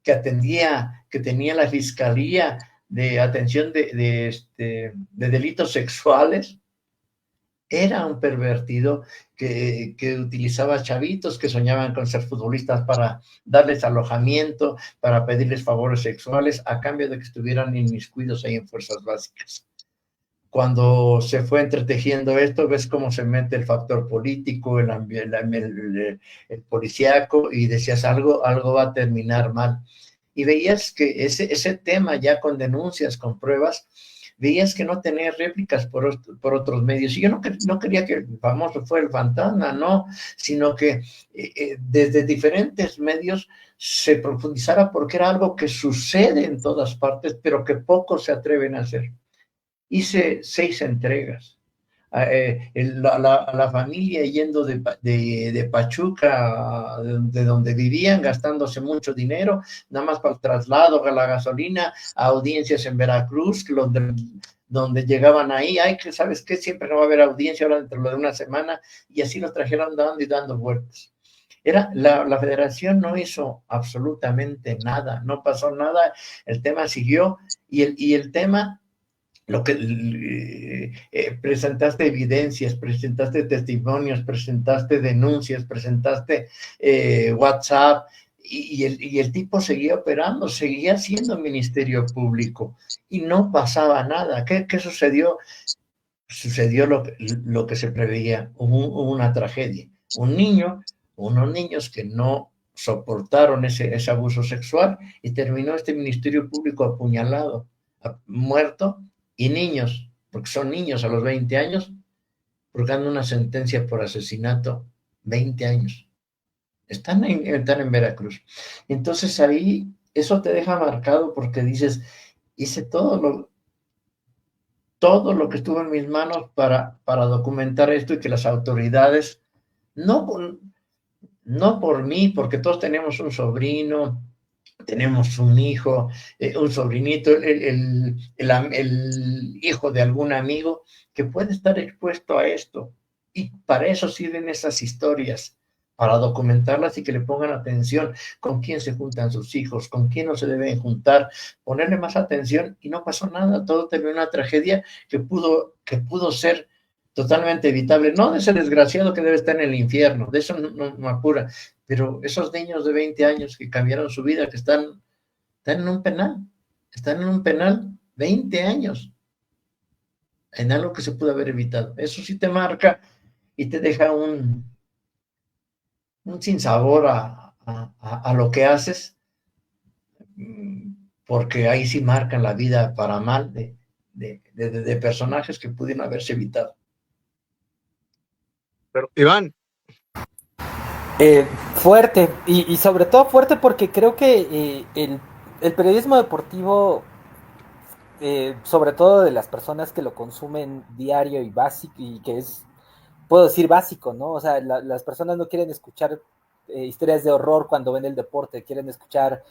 Speaker 2: que tenía la Fiscalía de Atención de Delitos Sexuales, era un pervertido que utilizaba chavitos que soñaban con ser futbolistas para darles alojamiento, para pedirles favores sexuales a cambio de que estuvieran inmiscuidos ahí en fuerzas básicas. Cuando se fue entretejiendo esto, ves cómo se mete el factor político, el policíaco, y decías, algo va a terminar mal. Y veías que ese tema ya con denuncias, con pruebas, veías que no tenía réplicas por otros medios. Y yo no quería que el famoso fuera el fantasma, no, sino que desde diferentes medios se profundizara porque era algo que sucede en todas partes, pero que pocos se atreven a hacer. Hice 6 entregas. La familia yendo de Pachuca, de donde vivían, gastándose mucho dinero, nada más para el traslado, para la gasolina, a audiencias en Veracruz, donde llegaban ahí, ay, que sabes qué, siempre no va a haber audiencia ahora dentro de una semana, y así lo trajeron dando y dando vueltas. La federación no hizo absolutamente nada, no pasó nada, el tema siguió, y el tema, lo que presentaste evidencias, presentaste testimonios, presentaste denuncias, presentaste WhatsApp, y el tipo seguía operando, seguía siendo ministerio público, y no pasaba nada. ¿Qué sucedió? Sucedió lo que se preveía, hubo una tragedia. Unos niños que no soportaron ese abuso sexual, y terminó este ministerio público apuñalado, muerto, y niños, porque son niños a los 20 años, purgando una sentencia por asesinato, 20 años. Están en Veracruz. Entonces ahí, eso te deja marcado, porque dices, hice todo lo que estuvo en mis manos para documentar esto, y que las autoridades, no por mí, porque todos tenemos un sobrino, tenemos un hijo, un sobrinito, el hijo de algún amigo que puede estar expuesto a esto. Y para eso sirven esas historias, para documentarlas y que le pongan atención con quién se juntan sus hijos, con quién no se deben juntar, ponerle más atención, y no pasó nada, todo terminó una tragedia que pudo ser totalmente evitable, no de ese desgraciado que debe estar en el infierno, de eso no apura, pero esos niños de 20 años que cambiaron su vida, que están en un penal 20 años, en algo que se pudo haber evitado. Eso sí te marca y te deja un sinsabor a lo que haces, porque ahí sí marcan la vida para mal de personajes que pudieron haberse evitado.
Speaker 1: Pero, Iván.
Speaker 5: Fuerte, y sobre todo fuerte porque creo que el periodismo deportivo, sobre todo de las personas que lo consumen diario y básico, y que es, puedo decir básico, ¿no? O sea, las personas no quieren escuchar historias de horror cuando ven el deporte, quieren escuchar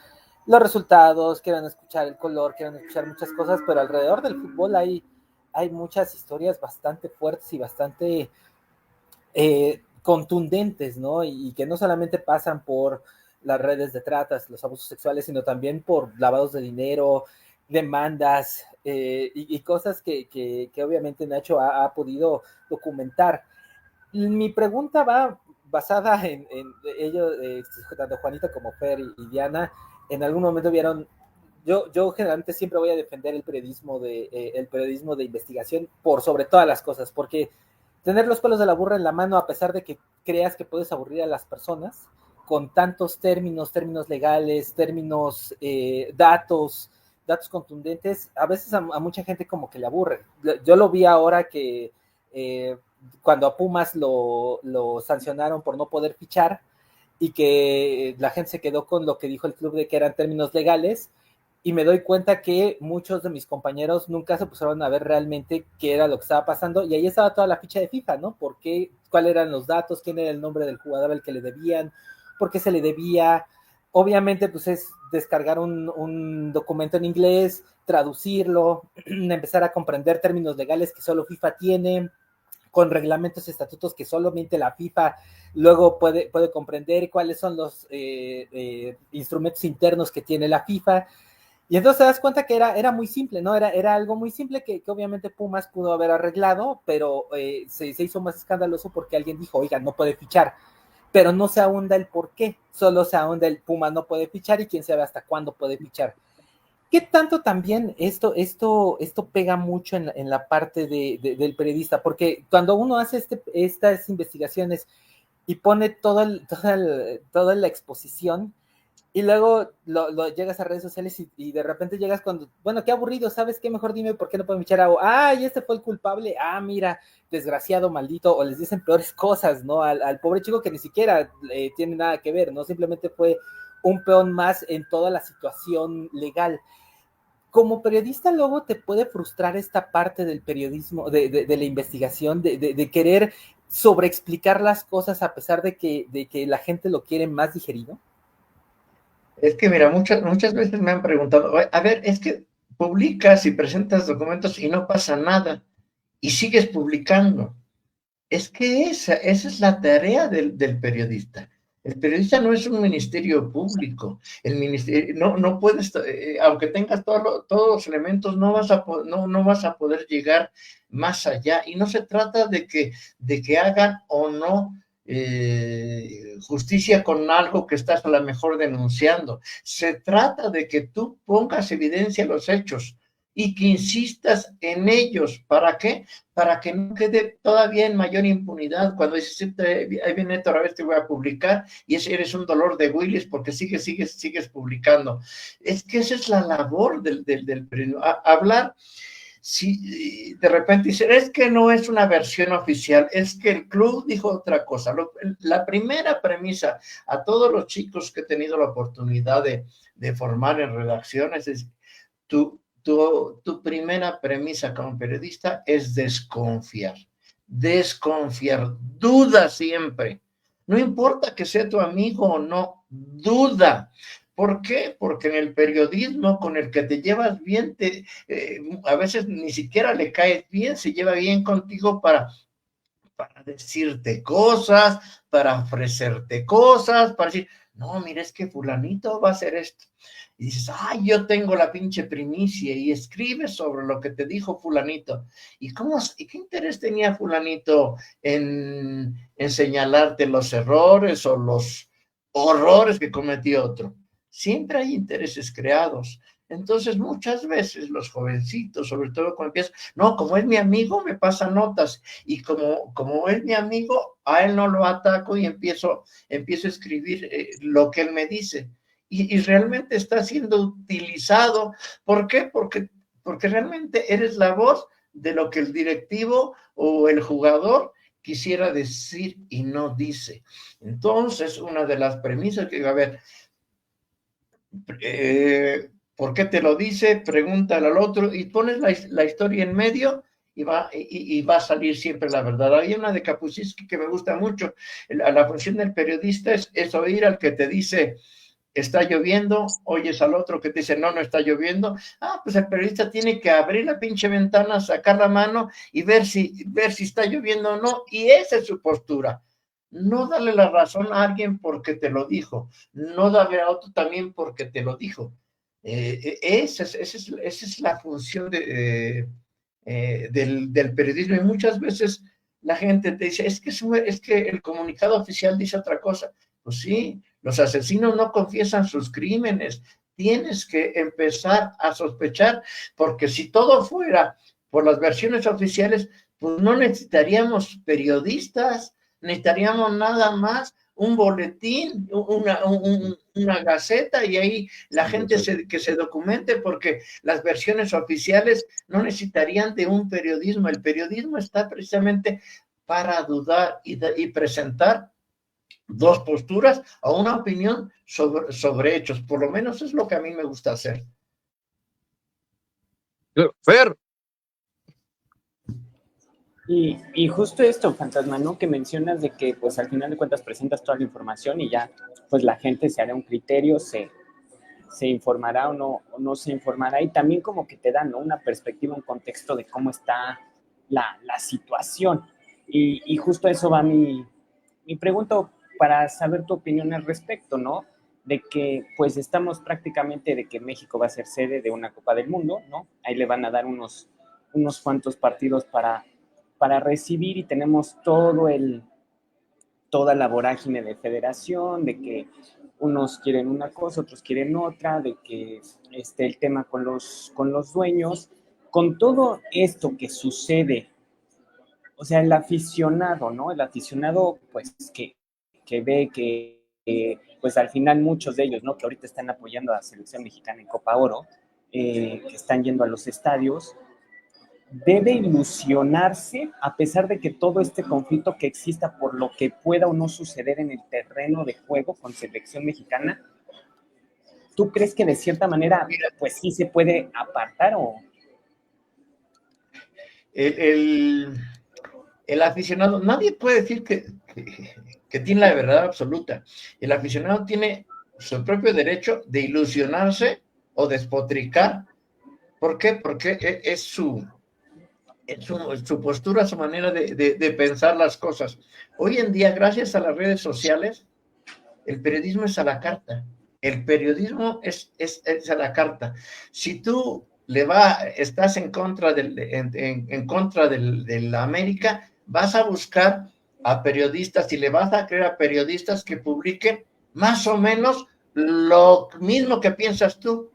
Speaker 5: los resultados, quieren escuchar el color, quieren escuchar muchas cosas, pero alrededor del fútbol hay muchas historias bastante fuertes y bastante contundentes, ¿no? Y que no solamente pasan por las redes de tratas, los abusos sexuales, sino también por lavados de dinero, demandas y cosas que obviamente Nacho ha podido documentar. Mi pregunta va basada en ellos, tanto Juanito como Fer y Diana, en algún momento vieron. Yo generalmente siempre voy a defender el periodismo de investigación por sobre todas las cosas, porque tener los pelos de la burra en la mano, a pesar de que creas que puedes aburrir a las personas con tantos términos legales, términos, datos contundentes, a veces a mucha gente como que le aburre. Yo lo vi ahora que cuando a Pumas lo sancionaron por no poder fichar, y que la gente se quedó con lo que dijo el club de que eran términos legales, y me doy cuenta que muchos de mis compañeros nunca se pusieron a ver realmente qué era lo que estaba pasando, y ahí estaba toda la ficha de FIFA, ¿no? ¿Por qué? ¿Cuáles eran los datos? ¿Quién era el nombre del jugador al que le debían? ¿Por qué se le debía? Obviamente, pues es descargar un documento en inglés, traducirlo, empezar a comprender términos legales que solo FIFA tiene, con reglamentos y estatutos que solamente la FIFA luego puede comprender, cuáles son los instrumentos internos que tiene la FIFA. Y entonces te das cuenta que era muy simple, ¿no? Era algo muy simple que obviamente Pumas pudo haber arreglado, pero se hizo más escandaloso porque alguien dijo, oiga, no puede fichar, pero no se ahonda el por qué, solo se ahonda el Pumas no puede fichar y quién sabe hasta cuándo puede fichar. ¿Qué tanto también esto pega mucho en la parte del periodista? Porque cuando uno hace estas investigaciones y pone toda la exposición, y luego lo llegas a redes sociales y de repente llegas cuando, bueno, qué aburrido, ¿sabes qué? Mejor dime por qué no pueden echar agua. Ah, y este fue el culpable. Ah, mira, desgraciado, maldito. O les dicen peores cosas, ¿no? Al pobre chico que ni siquiera tiene nada que ver, ¿no? Simplemente fue un peón más en toda la situación legal. Como periodista luego te puede frustrar esta parte del periodismo, de la investigación, de querer sobreexplicar las cosas a pesar de que la gente lo quiere más digerido.
Speaker 2: Es que mira, muchas veces me han preguntado, a ver, es que publicas y presentas documentos y no pasa nada, y sigues publicando. Es que esa es la tarea del periodista. El periodista no es un ministerio público. El ministerio, no puedes, aunque tengas todos los elementos, no vas a poder llegar más allá. Y no se trata de que hagan o no justicia con algo que estás a lo mejor denunciando. Se trata de que tú pongas evidencia los hechos y que insistas en ellos. ¿Para qué? Para que no quede todavía en mayor impunidad. Cuando dices, ahí viene otra vez, te voy a publicar, y eres un dolor de Willis porque sigues publicando. Es que esa es la labor del periodismo. Hablar, si de repente dicen, es que no es una versión oficial, es que el club dijo otra cosa. La primera premisa a todos los chicos que he tenido la oportunidad de formar en redacciones es, tu primera premisa como periodista es desconfiar, duda siempre, no importa que sea tu amigo o no, duda. ¿Por qué? Porque en el periodismo con el que te llevas bien, a veces ni siquiera le caes bien, se lleva bien contigo para decirte cosas, para ofrecerte cosas, para decir, no, mira, es que fulanito va a hacer esto. Y dices, ay, yo tengo la pinche primicia, y escribes sobre lo que te dijo fulanito. ¿Y qué interés tenía fulanito en señalarte los errores o los horrores que cometió otro? Siempre hay intereses creados. Entonces, muchas veces los jovencitos, sobre todo cuando empiezan, no, como es mi amigo, me pasa notas, y como es mi amigo, a él no lo ataco y empiezo a escribir lo que él me dice. Y realmente está siendo utilizado. ¿Por qué? Porque realmente eres la voz de lo que el directivo o el jugador quisiera decir y no dice. Entonces, una de las premisas que, a ver, ¿por qué te lo dice? Pregúntale al otro y pones la historia en medio y va a salir siempre la verdad. Hay una de Kapuscinski que me gusta mucho. La función del periodista es oír al que te dice, está lloviendo, oyes al otro que te dice, no está lloviendo. Pues el periodista tiene que abrir la pinche ventana, sacar la mano y ver si está lloviendo o no, y esa es su postura. No darle la razón a alguien porque te lo dijo, no darle a otro también porque te lo dijo. Esa es la función del periodismo, y muchas veces la gente te dice, es que el comunicado oficial dice otra cosa. Pues sí, los asesinos no confiesan sus crímenes. Tienes que empezar a sospechar, porque si todo fuera por las versiones oficiales, pues no necesitaríamos periodistas, necesitaríamos nada más un boletín, una gaceta, y ahí la gente que se documente, porque las versiones oficiales no necesitarían de un periodismo. El periodismo está precisamente para dudar y presentar dos posturas o una opinión sobre hechos. Por lo menos es lo que a mí me gusta hacer.
Speaker 1: Fer.
Speaker 4: Y justo esto, Fantasma, ¿no? Que mencionas de que, pues, al final de cuentas presentas toda la información y ya, pues, la gente se hará un criterio, se informará o no se informará, y también como que te da, ¿no? Una perspectiva, un contexto de cómo está la situación. Y justo a eso va mi pregunta, para saber tu opinión al respecto, ¿no? De que, pues, estamos prácticamente de que México va a ser sede de una Copa del Mundo, ¿no? Ahí le van a dar unos cuantos partidos para recibir, y tenemos toda la vorágine de federación, de que unos quieren una cosa, otros quieren otra, de que el tema con los dueños, con todo esto que sucede, o sea, el aficionado, ¿no? El aficionado, pues, que ve que, pues, al final muchos de ellos, ¿no? Que ahorita están apoyando a la selección mexicana en Copa Oro, que están yendo a los estadios, debe ilusionarse a pesar de que todo este conflicto que exista por lo que pueda o no suceder en el terreno de juego con selección mexicana. ¿Tú crees que de cierta manera, pues, sí se puede apartar o...?
Speaker 2: El aficionado, nadie puede decir que tiene la verdad absoluta. El aficionado tiene su propio derecho de ilusionarse o despotricar ¿Por qué? Porque es su postura, su manera de pensar las cosas. Hoy en día, gracias a las redes sociales, el periodismo es a la carta. El periodismo es a la carta. Si tú estás en contra en contra de la América, vas a buscar a periodistas y le vas a creer a periodistas que publiquen más o menos lo mismo que piensas tú.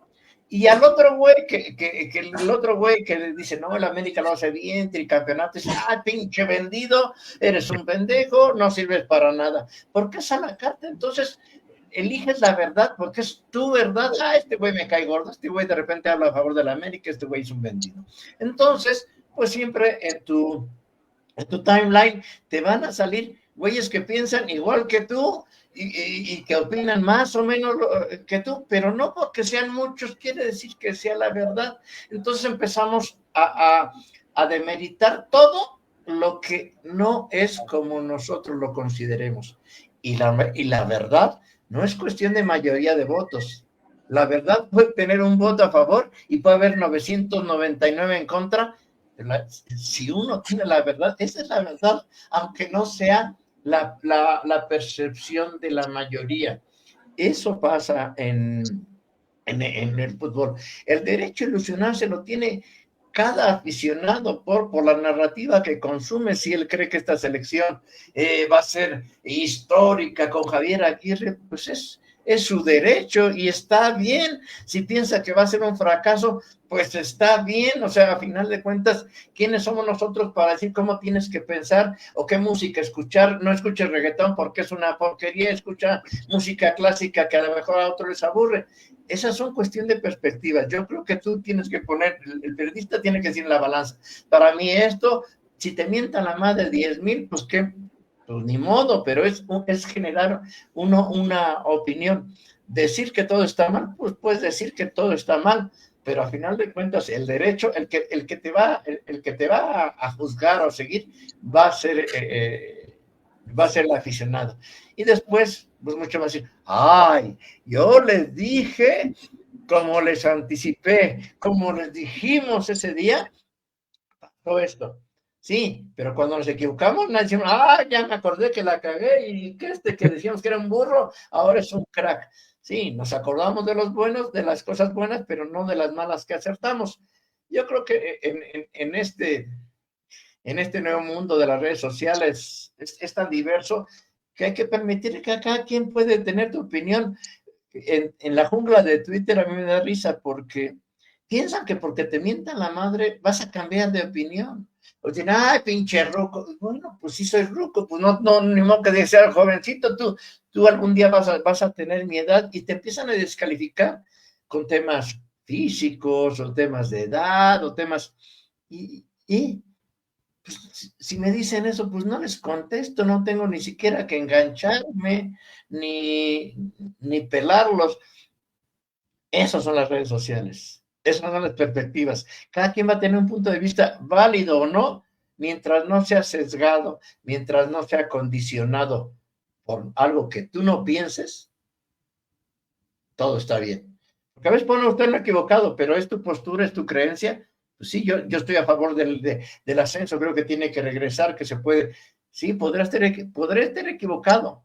Speaker 2: Y al otro güey, el otro güey que le dice, no, el América lo hace bien, tricampeonato, dice, ah, pinche vendido, eres un pendejo, no sirves para nada. ¿Por qué es a la carta? Entonces, eliges la verdad porque es tu verdad. Ah, este güey me cae gordo, este güey de repente habla a favor de la América, este güey es un vendido. Entonces, pues siempre en tu timeline te van a salir güeyes que piensan igual que tú y que opinan más o menos que tú, pero no porque sean muchos quiere decir que sea la verdad. Entonces empezamos a demeritar todo lo que no es como nosotros lo consideremos. Y la verdad no es cuestión de mayoría de votos. La verdad puede tener un voto a favor y puede haber 999 en contra. Si uno tiene la verdad, esa es la verdad, aunque no sea la percepción de la mayoría. Eso pasa en el fútbol. El derecho a ilusionarse lo tiene cada aficionado por la narrativa que consume. Si él cree que esta selección va a ser histórica con Javier Aguirre, pues es su derecho y está bien. Si piensa que va a ser un fracaso, pues está bien. O sea, a final de cuentas, ¿quiénes somos nosotros para decir cómo tienes que pensar o qué música escuchar? No escuches reggaetón porque es una porquería, escucha música clásica que a lo mejor a otros les aburre. Esas son cuestión de perspectivas. Yo creo que tú tienes que poner, el periodista tiene que decir en la balanza. Para mí esto, si te mientan la madre 10,000, pues qué, pues ni modo, pero es generar una opinión. Decir que todo está mal, pues puedes decir que todo está mal, pero a final de cuentas el derecho, el que te va a juzgar o seguir va a ser el aficionado. Y después, pues mucho más decir, ay, yo les dije, como les anticipé, como les dijimos ese día, todo esto. Sí, pero cuando nos equivocamos, nos decimos, ah, ya me acordé que la cagué y que que decíamos que era un burro, ahora es un crack. Sí, nos acordamos de los buenos, de las cosas buenas, pero no de las malas que acertamos. Yo creo que en este nuevo mundo de las redes sociales es tan diverso que hay que permitir que cada quien puede tener tu opinión. En la jungla de Twitter a mí me da risa porque piensan que porque te mientan la madre vas a cambiar de opinión. O dicen, ay, pinche ruco. Bueno, pues sí soy ruco, pues no, ni modo que sea jovencito, tú algún día vas a tener mi edad y te empiezan a descalificar con temas físicos o temas de edad o temas... Y pues, si me dicen eso, pues no les contesto, no tengo ni siquiera que engancharme, ni pelarlos. Esas son las redes sociales, esas son las perspectivas. Cada quien va a tener un punto de vista válido o no, mientras no sea sesgado, mientras no sea condicionado por algo que tú no pienses, todo está bien. Porque a veces pone usted no equivocado, pero es tu postura, es tu creencia. Pues sí, yo estoy a favor del ascenso, creo que tiene que regresar, que se puede. Sí, podré estar equivocado,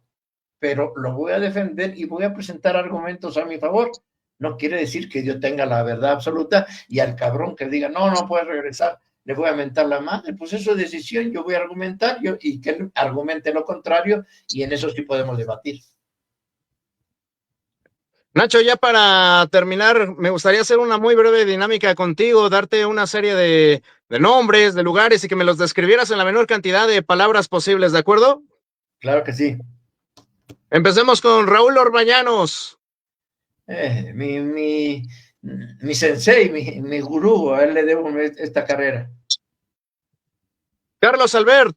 Speaker 2: pero lo voy a defender y voy a presentar argumentos a mi favor. No quiere decir que yo tenga la verdad absoluta y al cabrón que diga, no puedes regresar, le voy a mentar la madre. Pues eso es decisión, yo voy a argumentar y que él argumente lo contrario y en eso sí podemos debatir.
Speaker 1: Nacho, ya para terminar, me gustaría hacer una muy breve dinámica contigo, darte una serie de nombres, de lugares y que me los describieras en la menor cantidad de palabras posibles, ¿de acuerdo?
Speaker 2: Claro que sí.
Speaker 1: Empecemos con Raúl Orbañanos.
Speaker 2: Mi sensei, mi gurú, a él le debo esta carrera.
Speaker 1: Carlos Albert.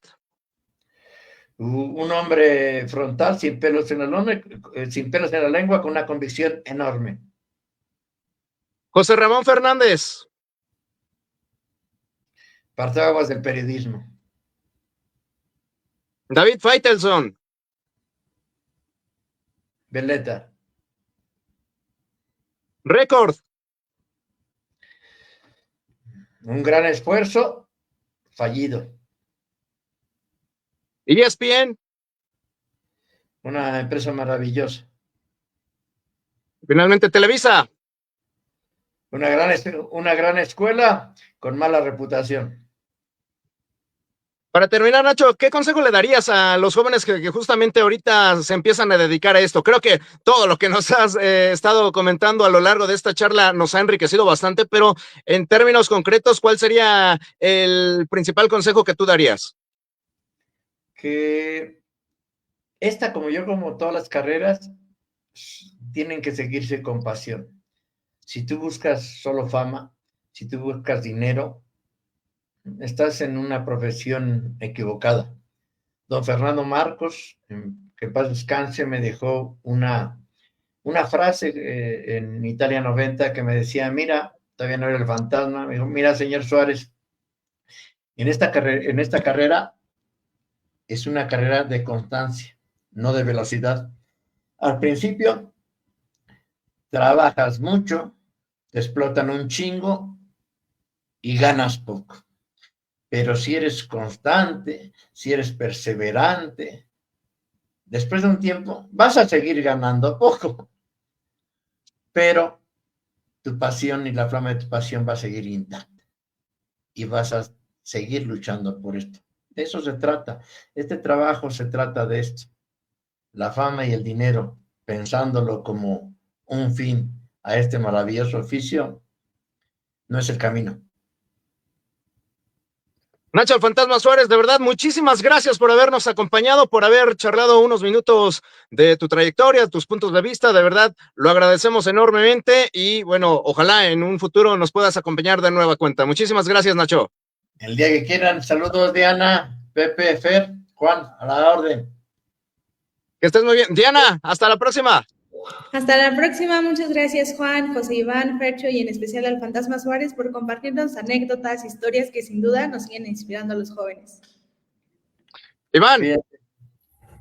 Speaker 2: Un hombre frontal, sin pelos en la lengua, con una convicción enorme.
Speaker 1: José Ramón Fernández.
Speaker 2: Partaguas del periodismo.
Speaker 1: David Faitelson.
Speaker 2: Veleta.
Speaker 1: Récord.
Speaker 2: Un gran esfuerzo fallido.
Speaker 1: ESPN,
Speaker 2: Una empresa maravillosa.
Speaker 1: finalmente Televisa.
Speaker 2: Una gran escuela con mala reputación.
Speaker 1: Para terminar, Nacho, ¿qué consejo le darías a los jóvenes que justamente ahorita se empiezan a dedicar a esto? Creo que todo lo que nos has estado comentando a lo largo de esta charla nos ha enriquecido bastante, pero en términos concretos, ¿cuál sería el principal consejo que tú darías?
Speaker 2: Que esta, como todas las carreras, tienen que seguirse con pasión. Si tú buscas solo fama, si tú buscas dinero, estás en una profesión equivocada. Don Fernando Marcos, que en paz descanse, me dejó una frase en Italia 90 que me decía, mira, todavía no era el fantasma, me dijo, mira, señor Suárez, en esta carrera es una carrera de constancia, no de velocidad. Al principio trabajas mucho, te explotan un chingo y ganas poco. Pero si eres constante, si eres perseverante, después de un tiempo vas a seguir ganando poco, pero tu pasión y la flama de tu pasión va a seguir intacta y vas a seguir luchando por esto. De eso se trata. Este trabajo se trata de esto. La fama y el dinero, pensándolo como un fin a este maravilloso oficio, no es el camino.
Speaker 1: Nacho el Fantasma Suárez, de verdad, muchísimas gracias por habernos acompañado, por haber charlado unos minutos de tu trayectoria, tus puntos de vista, de verdad, lo agradecemos enormemente y bueno, ojalá en un futuro nos puedas acompañar de nueva cuenta. Muchísimas gracias, Nacho.
Speaker 2: El día que quieran, saludos Diana, Pepe, Fer, Juan, a la orden.
Speaker 1: Que estés muy bien. Diana, hasta la próxima.
Speaker 3: Hasta la próxima, muchas gracias Juan, José Iván, Fercho y en especial al Fantasma Suárez por compartirnos anécdotas, historias que sin duda nos siguen inspirando a los jóvenes.
Speaker 1: Iván.
Speaker 2: Bien.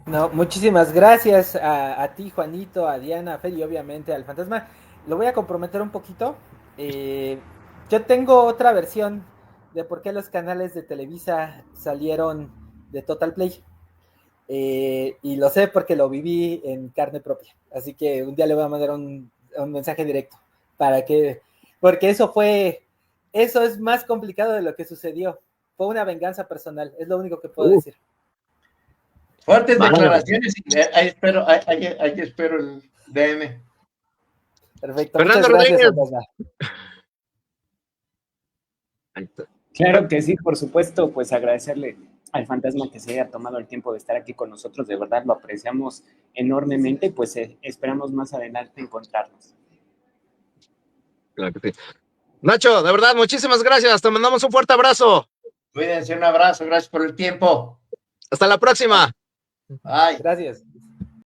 Speaker 5: No, muchísimas gracias a ti, Juanito, a Diana, a Fer y obviamente al Fantasma. Lo voy a comprometer un poquito. Yo tengo otra versión de por qué los canales de Televisa salieron de Total Play. Y lo sé porque lo viví en carne propia. Así que un día le voy a mandar un mensaje directo porque eso es más complicado de lo que sucedió. Fue una venganza personal, es lo único que puedo decir.
Speaker 2: Fuertes declaraciones. Ahí espero el DM.
Speaker 5: Perfecto.
Speaker 1: Fernando
Speaker 5: Muchas gracias,
Speaker 1: Rodríguez.
Speaker 4: Claro que sí, por supuesto, pues agradecerle al Fantasma que se haya tomado el tiempo de estar aquí con nosotros, de verdad lo apreciamos enormemente, pues esperamos más adelante encontrarnos.
Speaker 1: Claro que sí. Nacho, de verdad, muchísimas gracias, te mandamos un fuerte abrazo.
Speaker 2: Cuídense, un abrazo, gracias por el tiempo.
Speaker 1: Hasta la próxima.
Speaker 2: Bye.
Speaker 5: Gracias.